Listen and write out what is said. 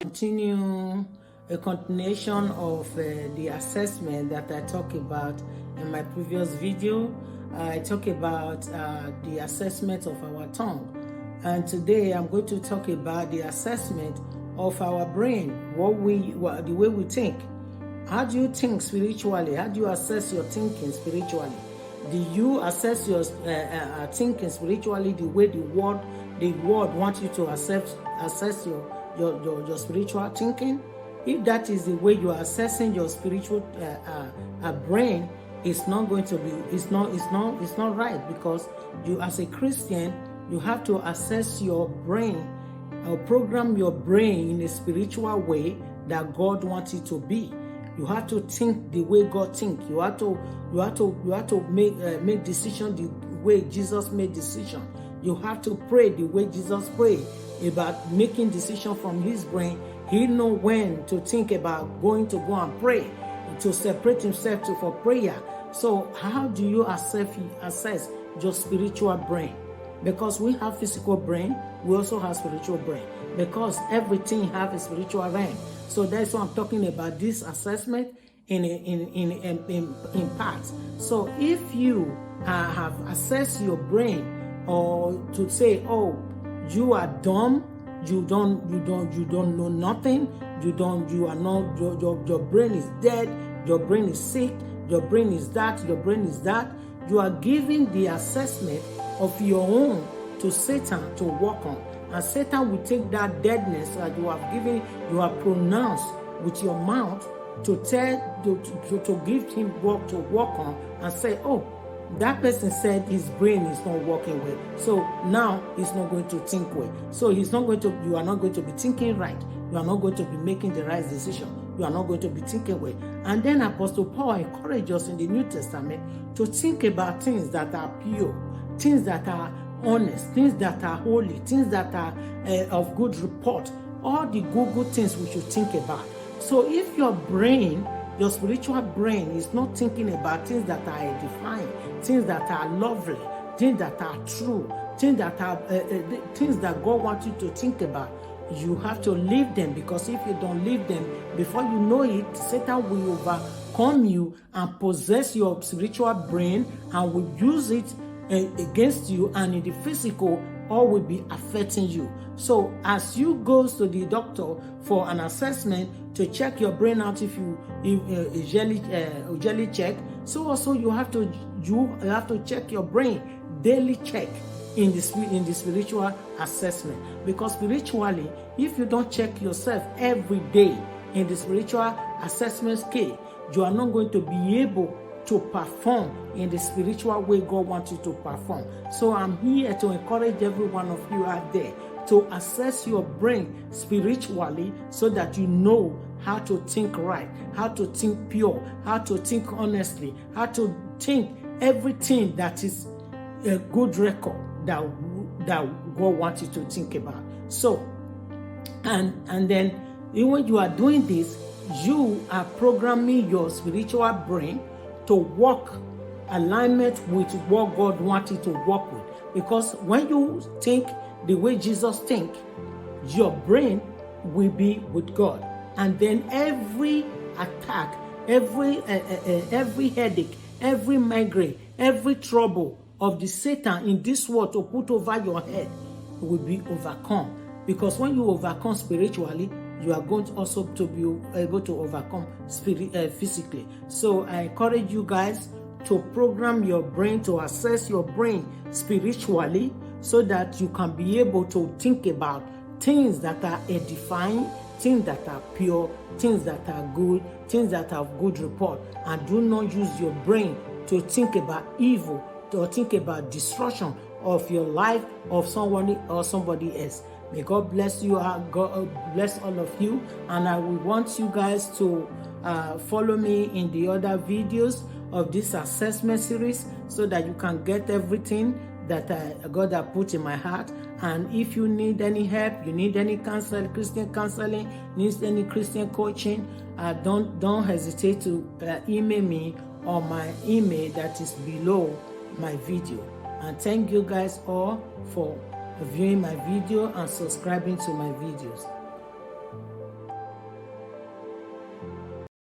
continue a continuation of the assessment that I talked about in my previous video. I talked about the assessment of our tongue, and today I'm going to talk about the assessment of our brain, the way we think. How do you think spiritually? How do you assess your thinking spiritually? Do you assess your thinking spiritually the way the word wants you to assess your spiritual thinking? If that is the way you are assessing your spiritual brain, it's not going to be. It's not right, because you, as a Christian, you have to assess your brain or program your brain in a spiritual way that God wants it to be. You have to think the way God thinks. You have to make decision the way Jesus made decision. You have to pray the way Jesus prayed, about making decision from his brain. He know when to think about go and pray, to separate himself for prayer. So how do you assess your spiritual brain? Because we have physical brain, we also have spiritual brain. Because everything have a spiritual realm. So that's why I'm talking about this assessment in parts. So if you have assessed your brain, or to say, oh, you are dumb, you don't know nothing, your brain is dead, your brain is sick, your brain is that, you are giving the assessment of your own to Satan to work on. And Satan will take that deadness that you have pronounced with your mouth to give him work to work on, and say, oh, that person said his brain is not working well, so now he's not going to think well. So you are not going to be thinking right. You are not going to be making the right decision. You are not going to be thinking well. And then Apostle Paul encourages us in the New Testament to think about things that are pure, things that are honest, things that are holy, things that are of good report. All the good things we should think about. So if your spiritual brain is not thinking about things that are edifying, things that are lovely, things that are true, things that God wants you to think about, you have to leave them. Because if you don't leave them, before you know it, Satan will overcome you and possess your spiritual brain and will use it against you, and in the physical, all will be affecting you. So as you go to the doctor for an assessment to check your brain out, if usually check, so also you have to check your brain, daily check in the spiritual assessment. Because spiritually, if you don't check yourself every day in the spiritual assessment scale, you are not going to be able to perform in the spiritual way God wants you to perform. So I'm here to encourage every one of you out there to assess your brain spiritually, so that you know how to think right, how to think pure, how to think honestly, how to think everything that is a good record that God wants you to think about. So, and then when you are doing this, you are programming your spiritual brain to work alignment with what God wants you to work with. Because when you think the way Jesus thinks, your brain will be with God. And then every attack, every headache, every migraine, every trouble of the Satan in this world to put over your head will be overcome. Because when you overcome spiritually, you are going to also to be able to overcome physically. So I encourage you guys to program your brain, to assess your brain spiritually, so that you can be able to think about things that are edifying, things that are pure, things that are good, things that have good report. And do not use your brain to think about evil, to think about destruction of your life, of someone or somebody else. May God bless you. God bless all of you. And I will want you guys to follow me in the other videos of this assessment series, so that you can get everything that God has put in my heart. And if you need any help, you need any Christian counseling, need any Christian coaching, don't hesitate to email me on my email that is below my video. And thank you guys all for viewing my video and subscribing to my videos.